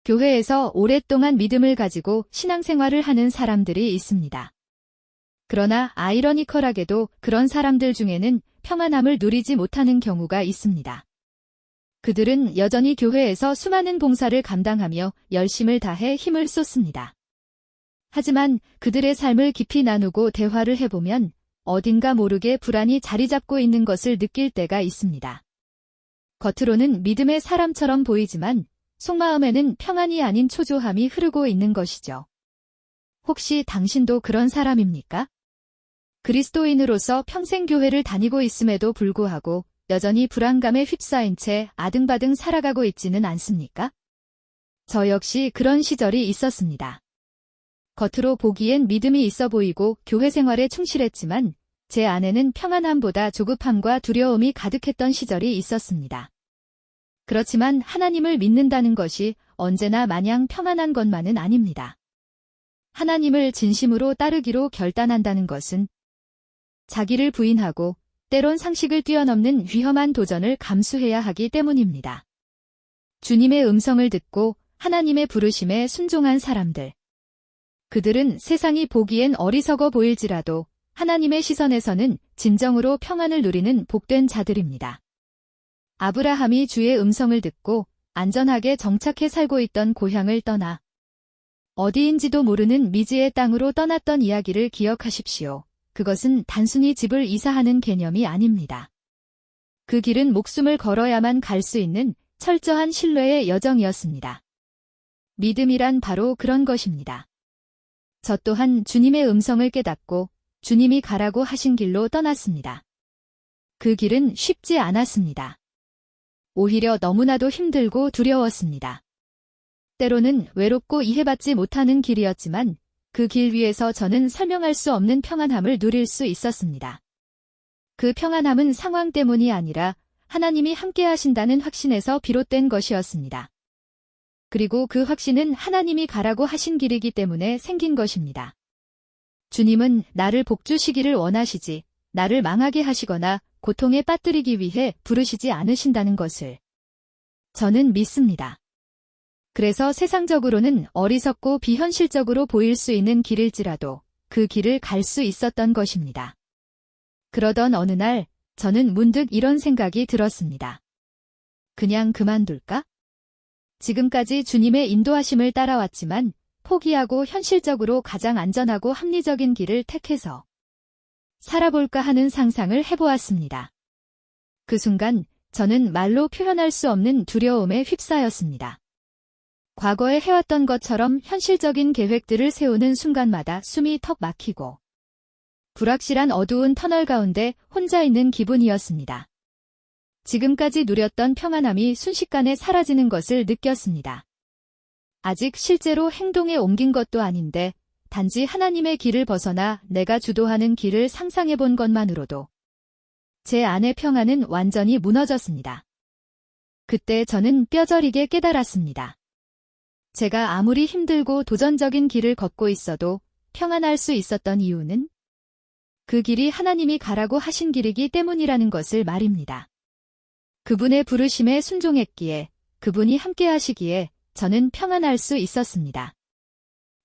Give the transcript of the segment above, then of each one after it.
교회에서 오랫동안 믿음을 가지고 신앙생활을 하는 사람들이 있습니다. 그러나 아이러니컬하게도 그런 사람들 중에는 평안함을 누리지 못하는 경우가 있습니다. 그들은 여전히 교회에서 수많은 봉사를 감당하며 열심을 다해 힘을 쏟습니다. 하지만 그들의 삶을 깊이 나누고 대화를 해보면 어딘가 모르게 불안이 자리 잡고 있는 것을 느낄 때가 있습니다. 겉으로는 믿음의 사람처럼 보이지만 속마음에는 평안이 아닌 초조함이 흐르고 있는 것이죠. 혹시 당신도 그런 사람입니까? 그리스도인으로서 평생 교회를 다니고 있음에도 불구하고 여전히 불안감에 휩싸인 채 아등바등 살아가고 있지는 않습니까? 저 역시 그런 시절이 있었습니다. 겉으로 보기엔 믿음이 있어 보이고 교회 생활에 충실했지만 제 안에는 평안함보다 조급함과 두려움이 가득했던 시절이 있었습니다. 그렇지만 하나님을 믿는다는 것이 언제나 마냥 평안한 것만은 아닙니다. 하나님을 진심으로 따르기로 결단한다는 것은 자기를 부인하고 때론 상식을 뛰어넘는 위험한 도전을 감수해야 하기 때문입니다. 주님의 음성을 듣고 하나님의 부르심에 순종한 사람들. 그들은 세상이 보기엔 어리석어 보일지라도 하나님의 시선에서는 진정으로 평안을 누리는 복된 자들입니다. 아브라함이 주의 음성을 듣고 안전하게 정착해 살고 있던 고향을 떠나 어디인지도 모르는 미지의 땅으로 떠났던 이야기를 기억하십시오. 그것은 단순히 집을 이사하는 개념이 아닙니다. 그 길은 목숨을 걸어야만 갈 수 있는 철저한 신뢰의 여정이었습니다. 믿음이란 바로 그런 것입니다. 저 또한 주님의 음성을 깨닫고 주님이 가라고 하신 길로 떠났습니다. 그 길은 쉽지 않았습니다. 오히려 너무나도 힘들고 두려웠습니다. 때로는 외롭고 이해받지 못하는 길이었지만 그 길 위에서 저는 설명할 수 없는 평안함을 누릴 수 있었습니다. 그 평안함은 상황 때문이 아니라 하나님이 함께 하신다는 확신에서 비롯된 것이었습니다. 그리고 그 확신은 하나님이 가라고 하신 길이기 때문에 생긴 것입니다. 주님은 나를 복주시기를 원하시지 나를 망하게 하시거나 고통에 빠뜨리기 위해 부르시지 않으신다는 것을 저는 믿습니다. 그래서 세상적으로는 어리석고 비현실적으로 보일 수 있는 길일지라도 그 길을 갈 수 있었던 것입니다. 그러던 어느 날 저는 문득 이런 생각이 들었습니다. 그냥 그만둘까? 지금까지 주님의 인도하심을 따라왔지만 포기하고 현실적으로 가장 안전하고 합리적인 길을 택해서 살아볼까 하는 상상을 해보았습니다. 그 순간 저는 말로 표현할 수 없는 두려움에 휩싸였습니다. 과거에 해왔던 것처럼 현실적인 계획들을 세우는 순간마다 숨이 턱 막히고 불확실한 어두운 터널 가운데 혼자 있는 기분이었습니다. 지금까지 누렸던 평안함이 순식간에 사라지는 것을 느꼈습니다. 아직 실제로 행동에 옮긴 것도 아닌데 단지 하나님의 길을 벗어나 내가 주도하는 길을 상상해 본 것만으로도 제 안의 평안은 완전히 무너졌습니다. 그때 저는 뼈저리게 깨달았습니다. 제가 아무리 힘들고 도전적인 길을 걷고 있어도 평안할 수 있었던 이유는 그 길이 하나님이 가라고 하신 길이기 때문이라는 것을 말입니다. 그분의 부르심에 순종했기에 그분이 함께 하시기에 저는 평안할 수 있었습니다.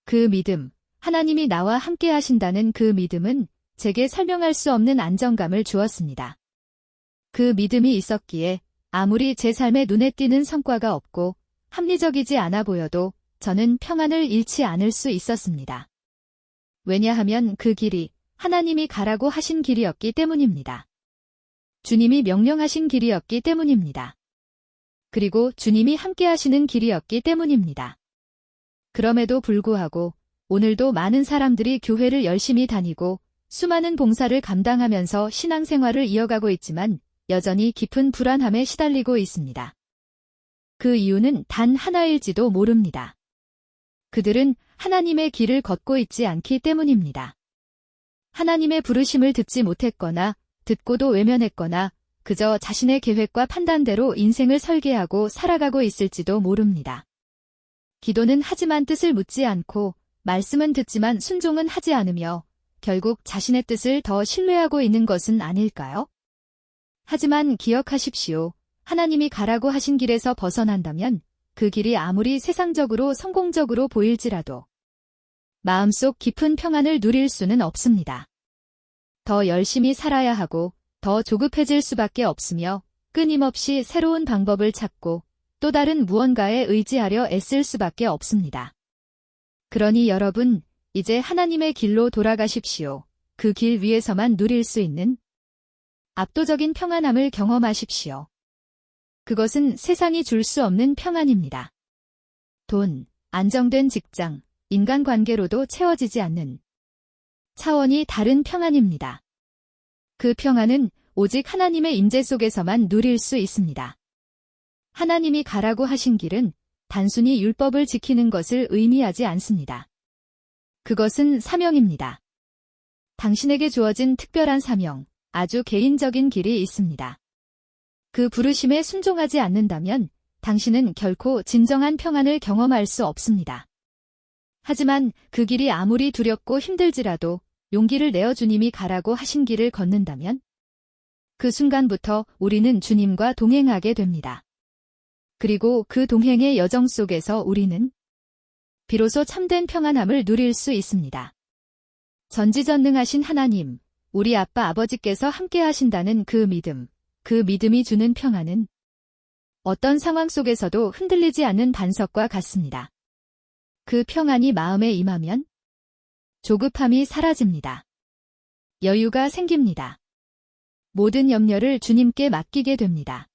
그 믿음, 하나님이 나와 함께 하신다는 그 믿음은 제게 설명할 수 없는 안정감을 주었습니다. 그 믿음이 있었기에 아무리 제 삶에 눈에 띄는 성과가 없고 합리적이지 않아 보여도 저는 평안을 잃지 않을 수 있었습니다. 왜냐하면 그 길이 하나님이 가라고 하신 길이었기 때문입니다. 주님이 명령하신 길이었기 때문입니다. 그리고 주님이 함께 하시는 길이었기 때문입니다. 그럼에도 불구하고 오늘도 많은 사람들이 교회를 열심히 다니고 수많은 봉사를 감당하면서 신앙생활을 이어가고 있지만 여전히 깊은 불안함에 시달리고 있습니다. 그 이유는 단 하나일지도 모릅니다. 그들은 하나님의 길을 걷고 있지 않기 때문입니다. 하나님의 부르심을 듣지 못했거나 듣고도 외면했거나 그저 자신의 계획과 판단대로 인생을 설계하고 살아가고 있을지도 모릅니다. 기도는 하지만 뜻을 묻지 않고 말씀은 듣지만 순종은 하지 않으며 결국 자신의 뜻을 더 신뢰하고 있는 것은 아닐까요? 하지만 기억하십시오. 하나님이 가라고 하신 길에서 벗어난다면 그 길이 아무리 세상적으로 성공적으로 보일지라도 마음속 깊은 평안을 누릴 수는 없습니다. 더 열심히 살아야 하고 더 조급해질 수밖에 없으며 끊임없이 새로운 방법을 찾고 또 다른 무언가에 의지하려 애쓸 수밖에 없습니다. 그러니 여러분, 이제 하나님의 길로 돌아가십시오. 그 길 위에서만 누릴 수 있는 압도적인 평안함을 경험하십시오. 그것은 세상이 줄 수 없는 평안입니다. 돈, 안정된 직장, 인간관계로도 채워지지 않는 차원이 다른 평안입니다. 그 평안은 오직 하나님의 임재 속에서만 누릴 수 있습니다. 하나님이 가라고 하신 길은 단순히 율법을 지키는 것을 의미하지 않습니다. 그것은 사명입니다. 당신에게 주어진 특별한 사명, 아주 개인적인 길이 있습니다. 그 부르심에 순종하지 않는다면 당신은 결코 진정한 평안을 경험할 수 없습니다. 하지만 그 길이 아무리 두렵고 힘들지라도 용기를 내어 주님이 가라고 하신 길을 걷는다면 그 순간부터 우리는 주님과 동행하게 됩니다. 그리고 그 동행의 여정 속에서 우리는 비로소 참된 평안함을 누릴 수 있습니다. 전지전능하신 하나님, 우리 아빠 아버지께서 함께 하신다는 그 믿음이 주는 평안은 어떤 상황 속에서도 흔들리지 않는 반석과 같습니다. 그 평안이 마음에 임하면 조급함이 사라집니다. 여유가 생깁니다. 모든 염려를 주님께 맡기게 됩니다.